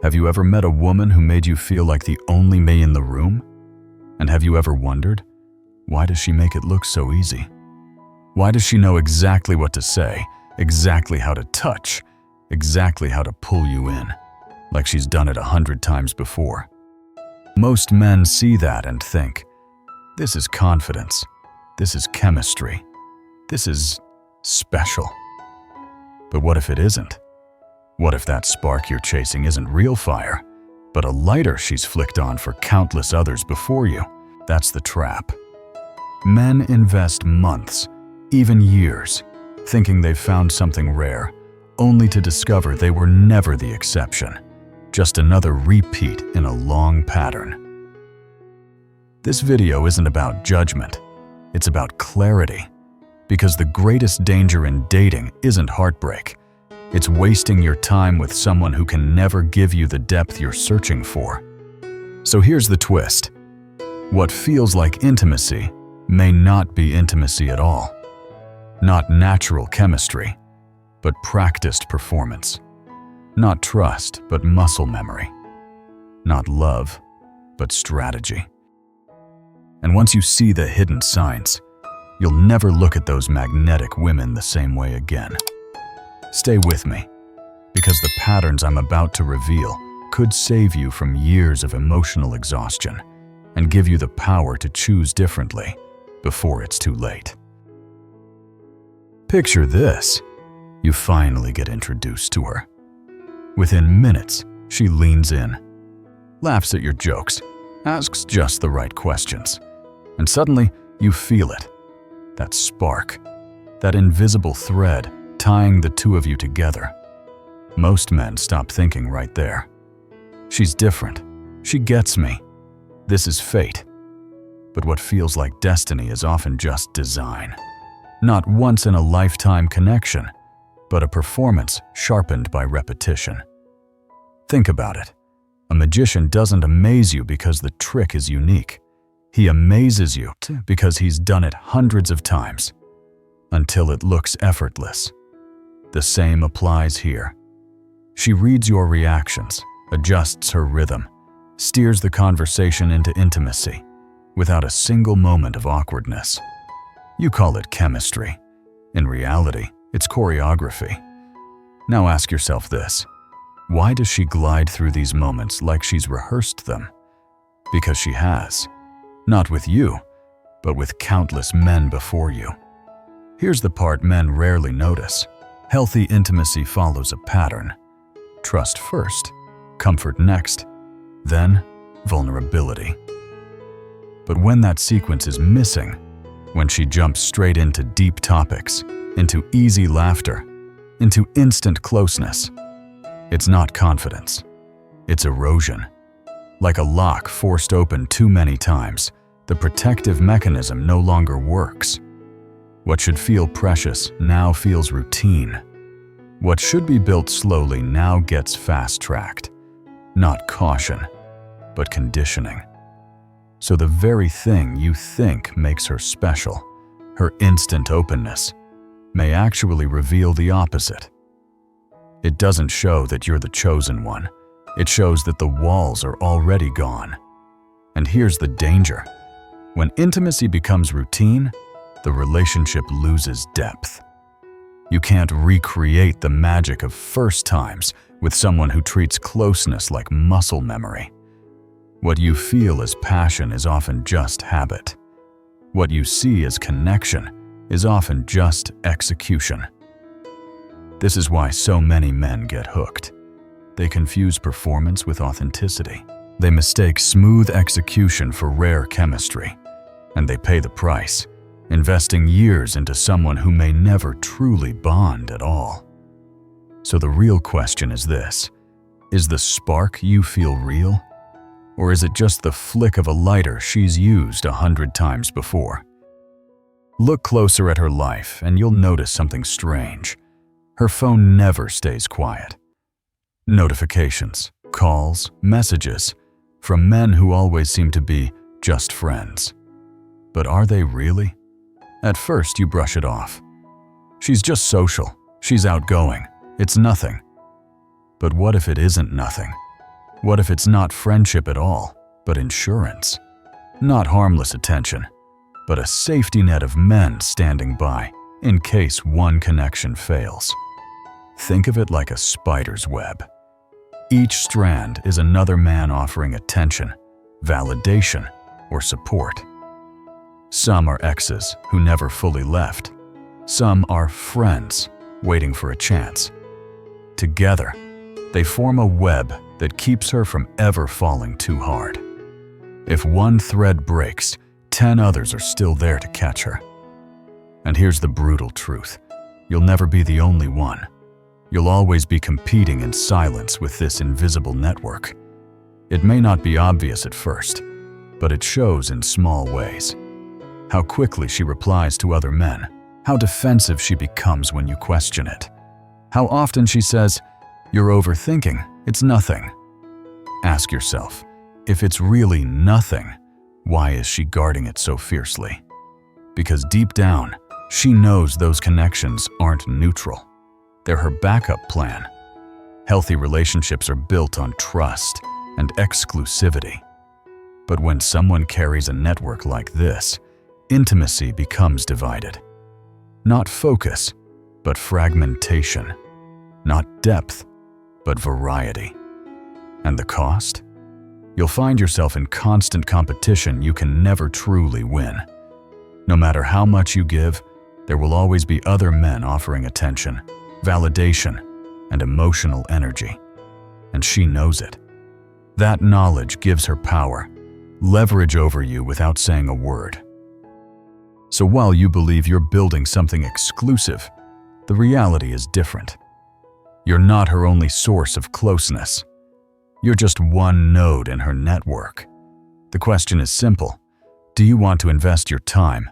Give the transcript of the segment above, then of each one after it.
Have you ever met a woman who made you feel like the only me in the room? And have you ever wondered, why does she make it look so easy? Why does she know exactly what to say, exactly how to touch, exactly how to pull you in, like she's done it 100 times before? Most men see that and think, this is confidence, this is chemistry, this is special. But what if it isn't? What if that spark you're chasing isn't real fire, but a lighter she's flicked on for countless others before you? That's the trap. Men invest months, even years, thinking they've found something rare, only to discover they were never the exception, just another repeat in a long pattern. This video isn't about judgment, it's about clarity, because the greatest danger in dating isn't heartbreak. It's wasting your time with someone who can never give you the depth you're searching for. So here's the twist. What feels like intimacy may not be intimacy at all. Not natural chemistry, but practiced performance. Not trust, but muscle memory. Not love, but strategy. And once you see the hidden signs, you'll never look at those magnetic women the same way again. Stay with me, because the patterns I'm about to reveal could save you from years of emotional exhaustion and give you the power to choose differently before it's too late. Picture this. You finally get introduced to her. Within minutes, she leans in, laughs at your jokes, asks just the right questions, and suddenly you feel it. That spark, that invisible thread tying the two of you together. Most men stop thinking right there. She's different. She gets me. This is fate. But what feels like destiny is often just design. Not once-in-a-lifetime connection, but a performance sharpened by repetition. Think about it. A magician doesn't amaze you because the trick is unique. He amazes you because he's done it hundreds of times, until it looks effortless. The same applies here. She reads your reactions, adjusts her rhythm, steers the conversation into intimacy, without a single moment of awkwardness. You call it chemistry. In reality, it's choreography. Now ask yourself this. Why does she glide through these moments like she's rehearsed them? Because she has. Not with you, but with countless men before you. Here's the part men rarely notice. Healthy intimacy follows a pattern. Trust first, comfort next, then vulnerability. But when that sequence is missing, when she jumps straight into deep topics, into easy laughter, into instant closeness, it's not confidence, it's erosion. Like a lock forced open too many times, the protective mechanism no longer works. What should feel precious now feels routine. What should be built slowly now gets fast-tracked. Not caution, but conditioning. So the very thing you think makes her special, her instant openness, may actually reveal the opposite. It doesn't show that you're the chosen one. It shows that the walls are already gone. And here's the danger. When intimacy becomes routine, the relationship loses depth. You can't recreate the magic of first times with someone who treats closeness like muscle memory. What you feel as passion is often just habit. What you see as connection is often just execution. This is why so many men get hooked. They confuse performance with authenticity. They mistake smooth execution for rare chemistry, and they pay the price, investing years into someone who may never truly bond at all. So the real question is this: is the spark you feel real? Or is it just the flick of a lighter she's used 100 times before? Look closer at her life and you'll notice something strange. Her phone never stays quiet. Notifications, calls, messages from men who always seem to be just friends. But are they really? At first you brush it off. She's just social, she's outgoing, it's nothing. But what if it isn't nothing? What if it's not friendship at all, but insurance? Not harmless attention, but a safety net of men standing by in case one connection fails. Think of it like a spider's web. Each strand is another man offering attention, validation, or support. Some are exes who never fully left. Some are friends waiting for a chance. Together, they form a web that keeps her from ever falling too hard. If one thread breaks, 10 others are still there to catch her. And here's the brutal truth. You'll never be the only one. You'll always be competing in silence with this invisible network. It may not be obvious at first, but it shows in small ways. How quickly she replies to other men, how defensive she becomes when you question it, how often she says, "You're overthinking, it's nothing." Ask yourself, if it's really nothing, why is she guarding it so fiercely? Because deep down, she knows those connections aren't neutral. They're her backup plan. Healthy relationships are built on trust and exclusivity. But when someone carries a network like this, intimacy becomes divided. Not focus, but fragmentation. Not depth, but variety. And the cost? You'll find yourself in constant competition you can never truly win. No matter how much you give, there will always be other men offering attention, validation, and emotional energy. And she knows it. That knowledge gives her power, leverage over you without saying a word. So while you believe you're building something exclusive, the reality is different. You're not her only source of closeness. You're just one node in her network. The question is simple. Do you want to invest your time,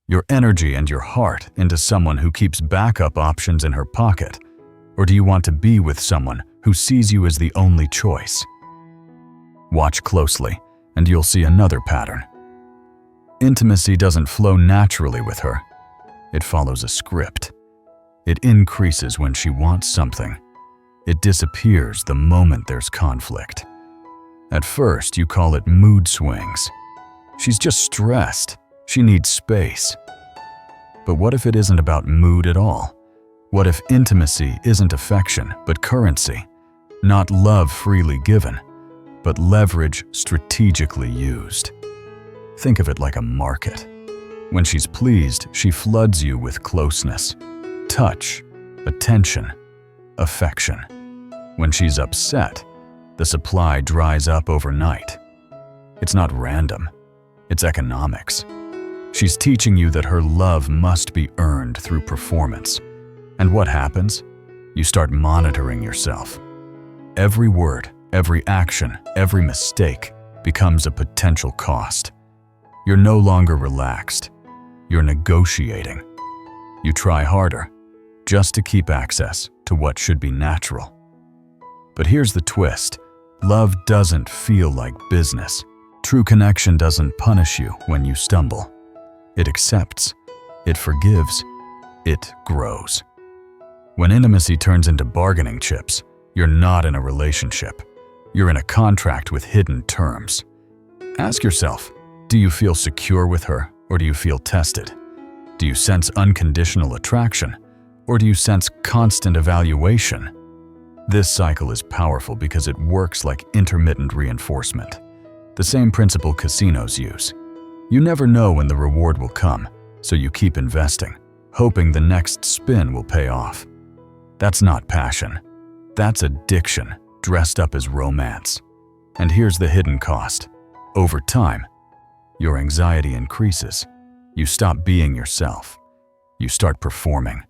your energy, and your heart into someone who keeps backup options in her pocket? Or do you want to be with someone who sees you as the only choice? Watch closely, and you'll see another pattern. Intimacy doesn't flow naturally with her. It follows a script. It increases when she wants something. It disappears the moment there's conflict. At first, you call it mood swings. She's just stressed. She needs space. But what if it isn't about mood at all? What if intimacy isn't affection, but currency? Not love freely given, but leverage strategically used. Think of it like a market. When she's pleased, she floods you with closeness, touch, attention, affection. When she's upset, the supply dries up overnight. It's not random, it's economics. She's teaching you that her love must be earned through performance. And what happens? You start monitoring yourself. Every word, every action, every mistake becomes a potential cost. You're no longer relaxed. You're negotiating. You try harder, just to keep access to what should be natural. But here's the twist. Love doesn't feel like business. True connection doesn't punish you when you stumble. It accepts, it forgives, it grows. When intimacy turns into bargaining chips, you're not in a relationship. You're in a contract with hidden terms. Ask yourself, do you feel secure with her, or do you feel tested? Do you sense unconditional attraction, or do you sense constant evaluation? This cycle is powerful because it works like intermittent reinforcement, the same principle casinos use. You never know when the reward will come, so you keep investing, hoping the next spin will pay off. That's not passion. That's addiction, dressed up as romance. And here's the hidden cost. Over time, your anxiety increases. You stop being yourself. You start performing.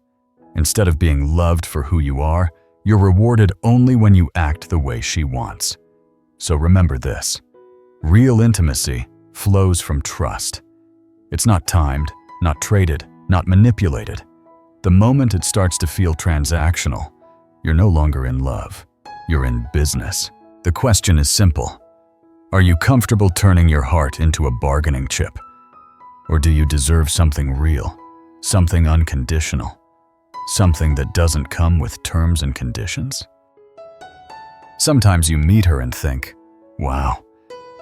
Instead of being loved for who you are, you're rewarded only when you act the way she wants. So remember this. Real intimacy flows from trust. It's not timed, not traded, not manipulated. The moment it starts to feel transactional, you're no longer in love. You're in business. The question is simple. Are you comfortable turning your heart into a bargaining chip? Or do you deserve something real, something unconditional, something that doesn't come with terms and conditions? Sometimes you meet her and think, wow,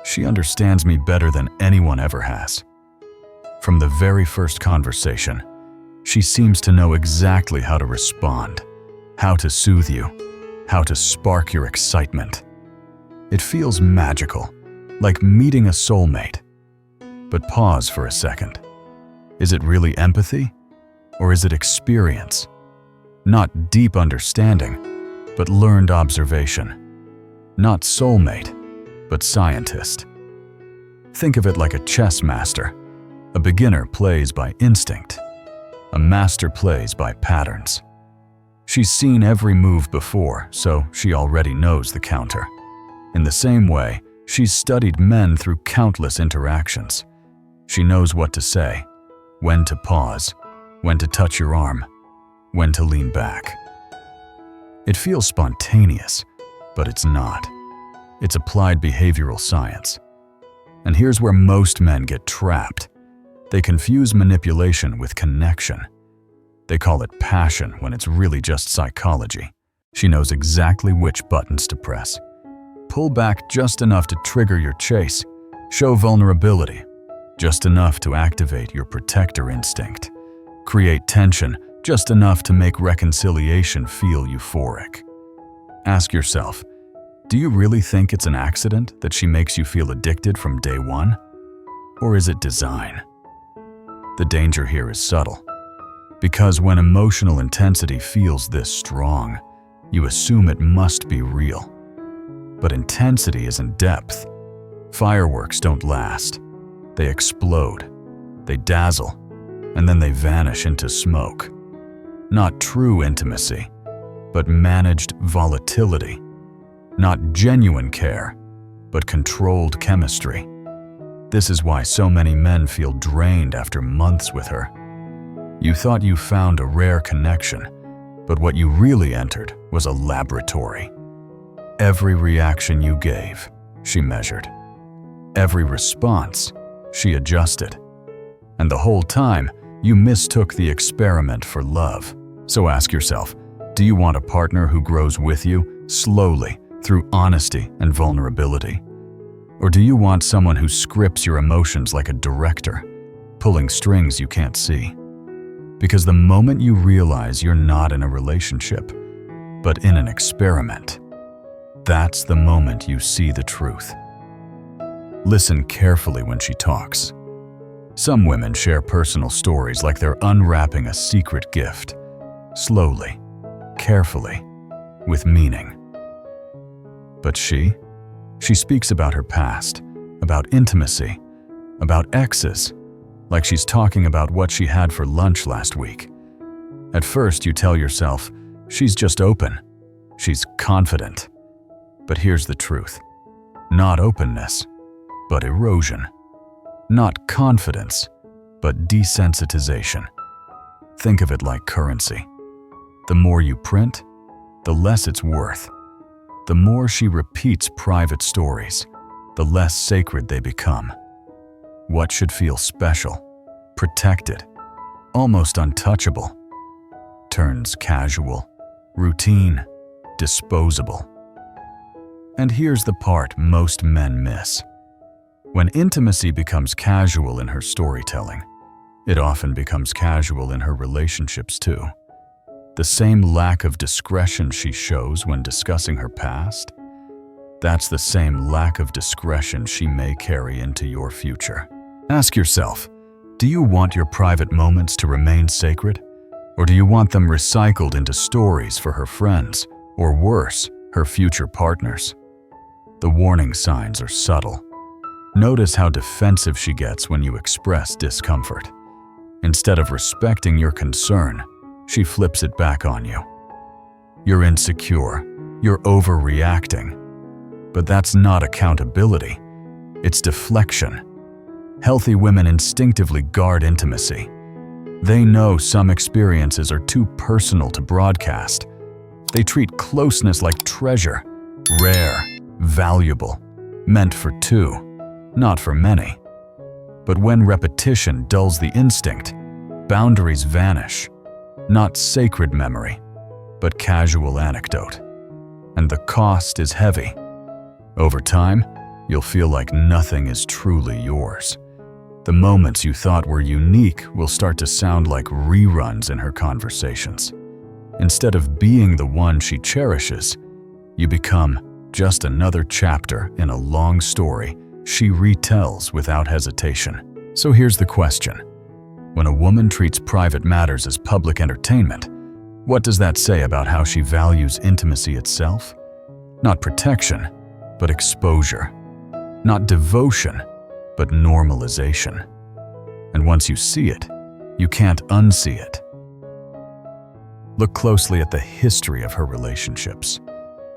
she understands me better than anyone ever has. From the very first conversation, she seems to know exactly how to respond, how to soothe you, how to spark your excitement. It feels magical, like meeting a soulmate. But pause for a second. Is it really empathy? Or is it experience? Not deep understanding, but learned observation. Not soulmate, but scientist. Think of it like a chess master. A beginner plays by instinct. A master plays by patterns. She's seen every move before, so she already knows the counter. In the same way, she's studied men through countless interactions. She knows what to say, when to pause, when to touch your arm, when to lean back. It feels spontaneous, but it's not. It's applied behavioral science. And here's where most men get trapped. They confuse manipulation with connection. They call it passion when it's really just psychology. She knows exactly which buttons to press. Pull back just enough to trigger your chase. Show vulnerability, just enough to activate your protector instinct. Create tension, just enough to make reconciliation feel euphoric. Ask yourself, do you really think it's an accident that she makes you feel addicted from day one? Or is it design? The danger here is subtle. Because when emotional intensity feels this strong, you assume it must be real. But intensity isn't depth. Fireworks don't last. They explode, they dazzle, and then they vanish into smoke. Not true intimacy, but managed volatility. Not genuine care, but controlled chemistry. This is why so many men feel drained after months with her. You thought you found a rare connection, but what you really entered was a laboratory. Every reaction you gave, she measured. Every response, she adjusted. And the whole time, you mistook the experiment for love. So ask yourself, do you want a partner who grows with you, slowly, through honesty and vulnerability? Or do you want someone who scripts your emotions like a director, pulling strings you can't see? Because the moment you realize you're not in a relationship, but in an experiment, that's the moment you see the truth. Listen carefully when she talks. Some women share personal stories like they're unwrapping a secret gift, slowly, carefully, with meaning. But she speaks about her past, about intimacy, about exes, like she's talking about what she had for lunch last week. At first, you tell yourself, she's just open, she's confident. But here's the truth. Not openness, but erosion. Not confidence, but desensitization. Think of it like currency. The more you print, the less it's worth. The more she repeats private stories, the less sacred they become. What should feel special, protected, almost untouchable, turns casual, routine, disposable. And here's the part most men miss. When intimacy becomes casual in her storytelling, it often becomes casual in her relationships too. The same lack of discretion she shows when discussing her past, that's the same lack of discretion she may carry into your future. Ask yourself, do you want your private moments to remain sacred? Or do you want them recycled into stories for her friends, or worse, her future partners? The warning signs are subtle. Notice how defensive she gets when you express discomfort. Instead of respecting your concern, she flips it back on you. You're insecure, you're overreacting. But that's not accountability, it's deflection. Healthy women instinctively guard intimacy. They know some experiences are too personal to broadcast. They treat closeness like treasure, rare, valuable, meant for two, not for many. But when repetition dulls the instinct, boundaries vanish. Not sacred memory, but casual anecdote. and the cost is heavy. Over time, you'll feel like nothing is truly yours. The moments you thought were unique will start to sound like reruns in her conversations. Instead of being the one she cherishes, you become just another chapter in a long story she retells without hesitation. So here's the question. When a woman treats private matters as public entertainment, what does that say about how she values intimacy itself? Not protection, but exposure. Not devotion, but normalization. And once you see it, you can't unsee it. Look closely at the history of her relationships.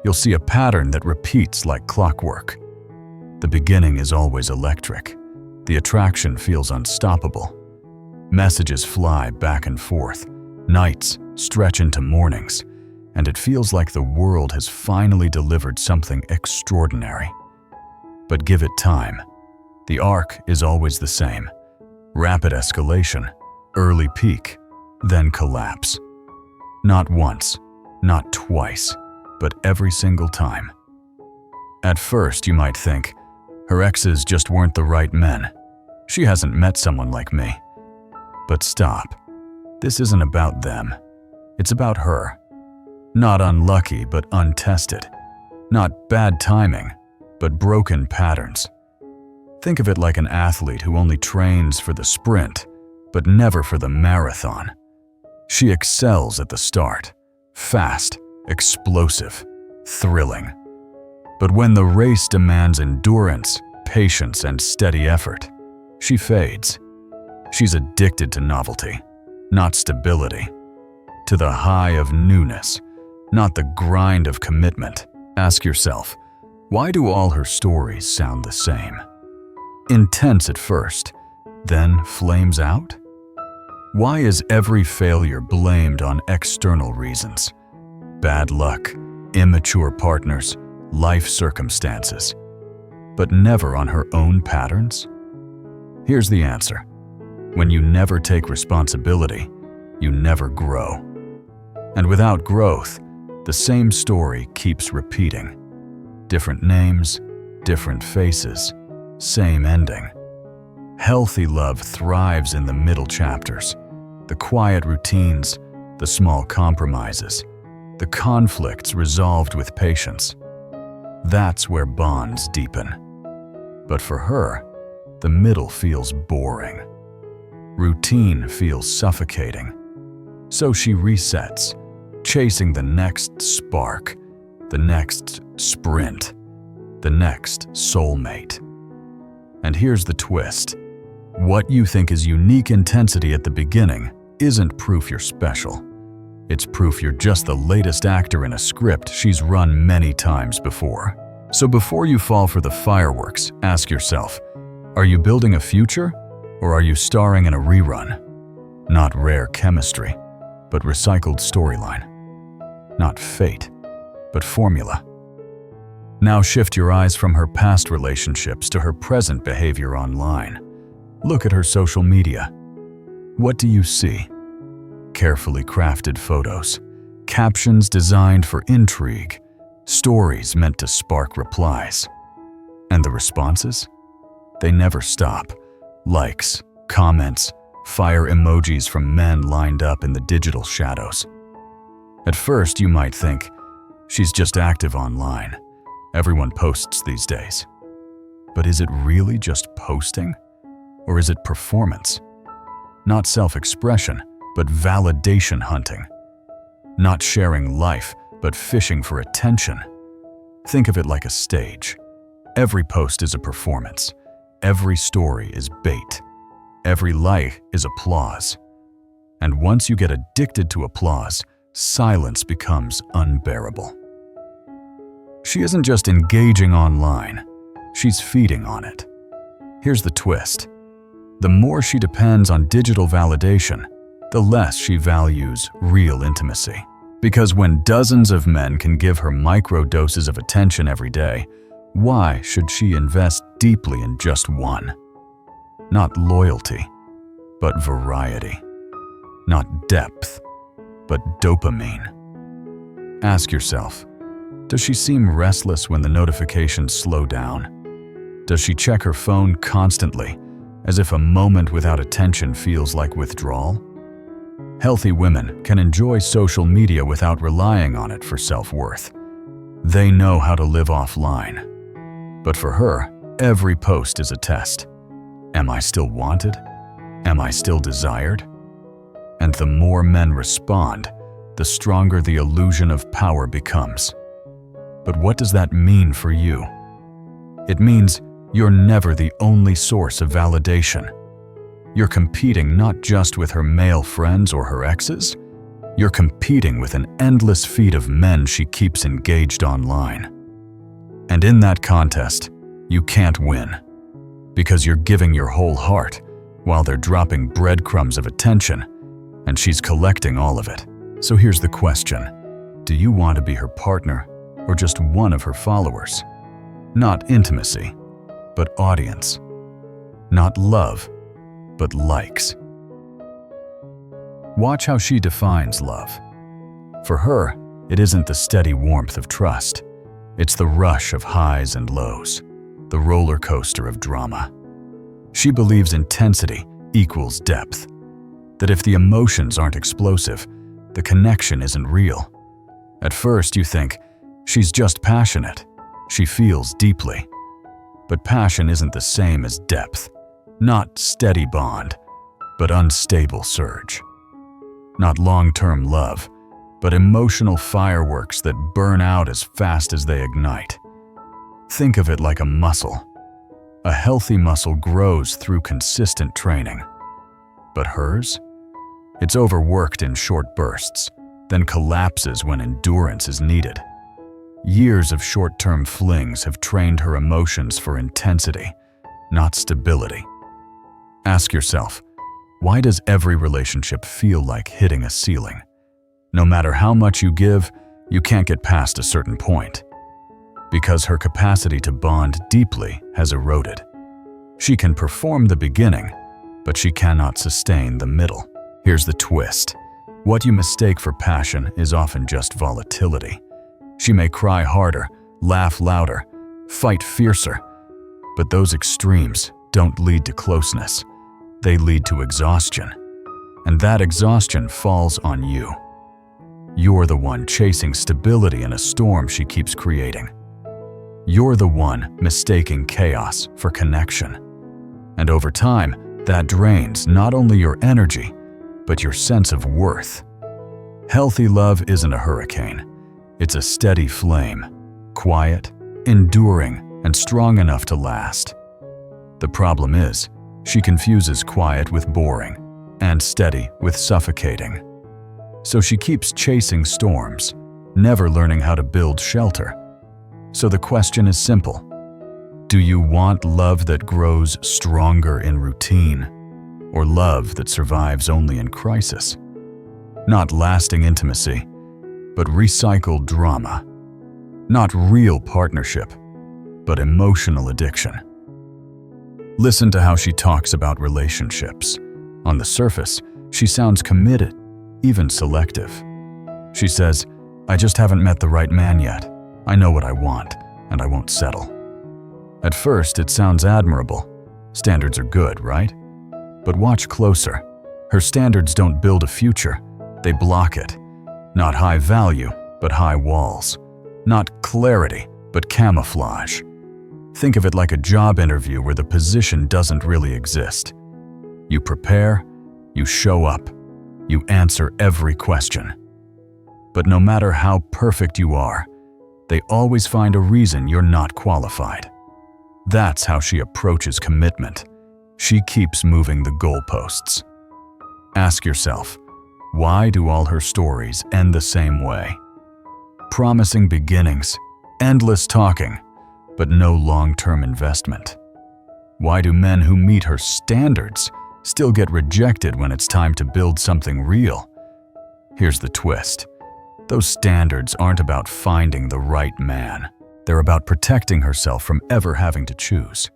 You'll see a pattern that repeats like clockwork. The beginning is always electric. The attraction feels unstoppable. Messages fly back and forth. Nights stretch into mornings, and it feels like the world has finally delivered something extraordinary. But give it time. The arc is always the same. Rapid escalation, early peak, then collapse. Not once, not twice, but every single time. At first, you might think, her exes just weren't the right men. She hasn't met someone like me. But stop. This isn't about them. It's about her. Not unlucky, but untested. Not bad timing, but broken patterns. Think of it like an athlete who only trains for the sprint, but never for the marathon. She excels at the start. Fast, explosive, thrilling. But when the race demands endurance, patience, and steady effort, she fades. She's addicted to novelty, not stability. To the high of newness, not the grind of commitment. Ask yourself, why do all her stories sound the same? Intense at first, then flames out? Why is every failure blamed on external reasons? Bad luck, immature partners, life circumstances, but never on her own patterns? Here's the answer. When you never take responsibility, you never grow. And without growth, the same story keeps repeating. Different names, different faces, same ending. Healthy love thrives in the middle chapters. The quiet routines, the small compromises, the conflicts resolved with patience. That's where bonds deepen. But for her, the middle feels boring. Routine feels suffocating. So she resets, chasing the next spark, the next sprint, the next soulmate. And here's the twist. What you think is unique intensity at the beginning isn't proof you're special. It's proof you're just the latest actor in a script she's run many times before. So before you fall for the fireworks, ask yourself, are you building a future, or are you starring in a rerun? Not rare chemistry, but recycled storyline. Not fate, but formula. Now shift your eyes from her past relationships to her present behavior online. Look at her social media. What do you see? Carefully crafted photos, captions designed for intrigue, stories meant to spark replies. And the responses? They never stop. Likes, comments, fire emojis from men lined up in the digital shadows. At first, you might think, she's just active online. Everyone posts these days. But is it really just posting? Or is it performance? Not self-expression, but validation hunting. Not sharing life, but fishing for attention. Think of it like a stage. Every post is a performance. Every story is bait. Every like is applause. And once you get addicted to applause, silence becomes unbearable. She isn't just engaging online, she's feeding on it. Here's the twist. The more she depends on digital validation, the less she values real intimacy. Because when dozens of men can give her micro doses of attention every day, why should she invest deeply in just one? Not loyalty, but variety. Not depth, but dopamine. Ask yourself, Does she seem restless when the notifications slow down? Does she check her phone constantly, as if a moment without attention feels like withdrawal? Healthy women can enjoy social media without relying on it for self-worth. They know how to live offline. But for her, every post is a test. Am I still wanted? Am I still desired? And the more men respond, the stronger the illusion of power becomes. But what does that mean for you? It means you're never the only source of validation. You're competing not just with her male friends or her exes, you're competing with an endless feed of men she keeps engaged online. And in that contest, you can't win, because you're giving your whole heart while they're dropping breadcrumbs of attention, and she's collecting all of it. So here's the question: do you want to be her partner or just one of her followers? Not intimacy, but audience. Not love, but likes. Watch how she defines love. For her, it isn't the steady warmth of trust. It's the rush of highs and lows, the roller coaster of drama. She believes intensity equals depth, that if the emotions aren't explosive, the connection isn't real. At first you think, she's just passionate, she feels deeply. But passion isn't the same as depth, not steady bond, but unstable surge. Not long-term love, but emotional fireworks that burn out as fast as they ignite. Think of it like a muscle. A healthy muscle grows through consistent training. But hers? It's overworked in short bursts, then collapses when endurance is needed. Years of short-term flings have trained her emotions for intensity, not stability. Ask yourself, why does every relationship feel like hitting a ceiling? No matter how much you give, you can't get past a certain point. Because her capacity to bond deeply has eroded. She can perform the beginning, but she cannot sustain the middle. Here's the twist. What you mistake for passion is often just volatility. She may cry harder, laugh louder, fight fiercer, but those extremes don't lead to closeness. They lead to exhaustion, and that exhaustion falls on you. You're the one chasing stability in a storm she keeps creating. You're the one mistaking chaos for connection. And over time, that drains not only your energy, but your sense of worth. Healthy love isn't a hurricane. It's a steady flame, quiet, enduring, and strong enough to last. The problem is, she confuses quiet with boring, and steady with suffocating. So she keeps chasing storms, never learning how to build shelter. So the question is simple. Do you want love that grows stronger in routine, or love that survives only in crisis? Not lasting intimacy, but recycled drama. Not real partnership, but emotional addiction. Listen to how she talks about relationships. On the surface, she sounds committed, even selective. She says, "I just haven't met the right man yet. I know what I want, and I won't settle." At first, it sounds admirable. Standards are good, right? But watch closer. Her standards don't build a future. They block it. Not high value, but high walls. Not clarity, but camouflage. Think of it like a job interview where the position doesn't really exist. You prepare, you show up, you answer every question. But no matter how perfect you are, they always find a reason you're not qualified. That's how she approaches commitment. She keeps moving the goalposts. Ask yourself, why do all her stories end the same way? Promising beginnings, endless talking, but no long-term investment. Why do men who meet her standards still get rejected when it's time to build something real? Here's the twist. Those standards aren't about finding the right man. They're about protecting herself from ever having to choose.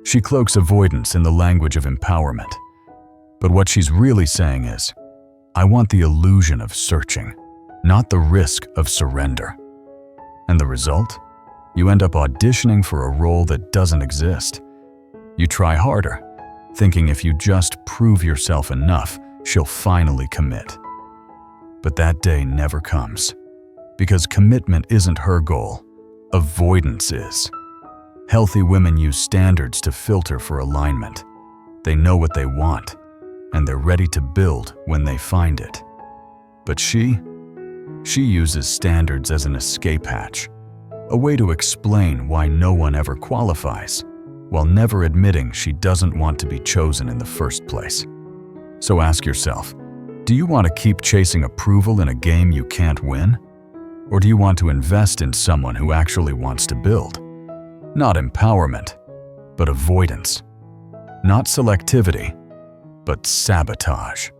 She cloaks avoidance in the language of empowerment. But what she's really saying is, I want the illusion of searching, not the risk of surrender. And the result? You end up auditioning for a role that doesn't exist. You try harder, thinking if you just prove yourself enough, she'll finally commit. But that day never comes, because commitment isn't her goal, avoidance is. Healthy women use standards to filter for alignment. They know what they want, and they're ready to build when they find it. But she uses standards as an escape hatch, a way to explain why no one ever qualifies, while never admitting she doesn't want to be chosen in the first place. So ask yourself, do you want to keep chasing approval in a game you can't win? Or do you want to invest in someone who actually wants to build? Not empowerment, but avoidance. Not selectivity, but sabotage.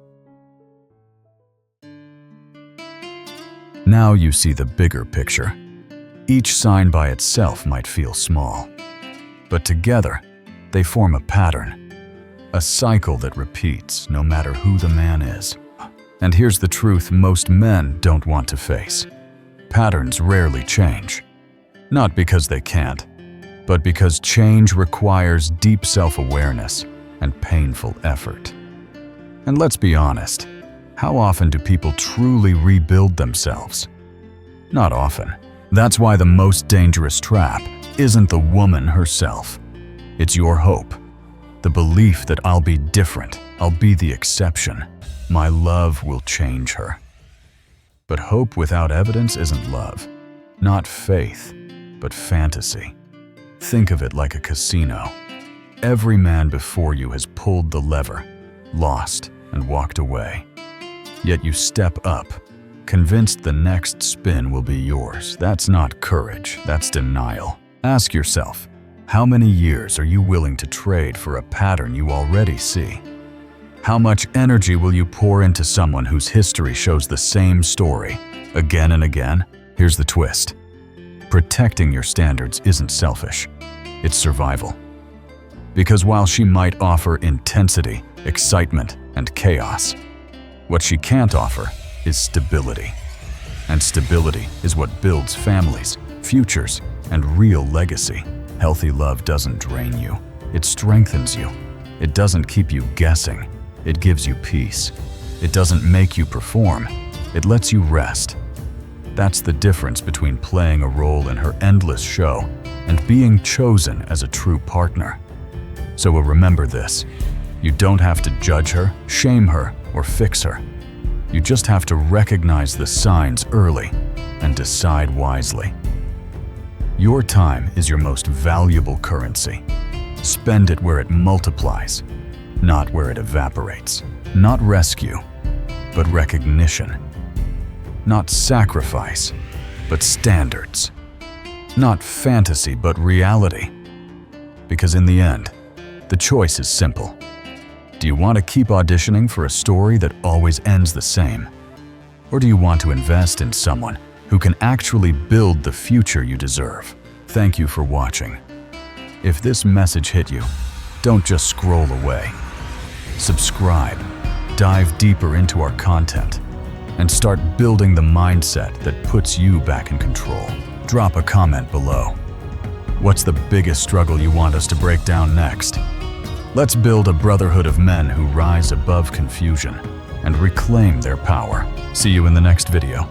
Now you see the bigger picture. Each sign by itself might feel small, but together they form a pattern, a cycle that repeats no matter who the man is. And here's the truth most men don't want to face. Patterns rarely change. Not because they can't, but because change requires deep self-awareness and painful effort. And let's be honest, how often do people truly rebuild themselves? Not often. That's why the most dangerous trap isn't the woman herself. It's your hope. The belief that I'll be different, I'll be the exception. My love will change her. But hope without evidence isn't love. Not faith, but fantasy. Think of it like a casino. Every man before you has pulled the lever, lost, and walked away. Yet you step up, convinced the next spin will be yours. That's not courage, that's denial. Ask yourself, how many years are you willing to trade for a pattern you already see? How much energy will you pour into someone whose history shows the same story again and again? Here's the twist. Protecting your standards isn't selfish, it's survival. Because while she might offer intensity, excitement, and chaos, what she can't offer is stability. And stability is what builds families, futures, and real legacy. Healthy love doesn't drain you, it strengthens you. It doesn't keep you guessing, it gives you peace. It doesn't make you perform, it lets you rest. That's the difference between playing a role in her endless show and being chosen as a true partner. So remember this, you don't have to judge her, shame her, or fix her. You just have to recognize the signs early and decide wisely. Your time is your most valuable currency. Spend it where it multiplies, not where it evaporates. Not rescue, but recognition. Not sacrifice, but standards. Not fantasy, but reality. Because in the end, the choice is simple. Do you want to keep auditioning for a story that always ends the same? Or do you want to invest in someone who can actually build the future you deserve? Thank you for watching. If this message hit you, don't just scroll away. Subscribe, dive deeper into our content, and start building the mindset that puts you back in control. Drop a comment below. What's the biggest struggle you want us to break down next? Let's build a brotherhood of men who rise above confusion and reclaim their power. See you in the next video.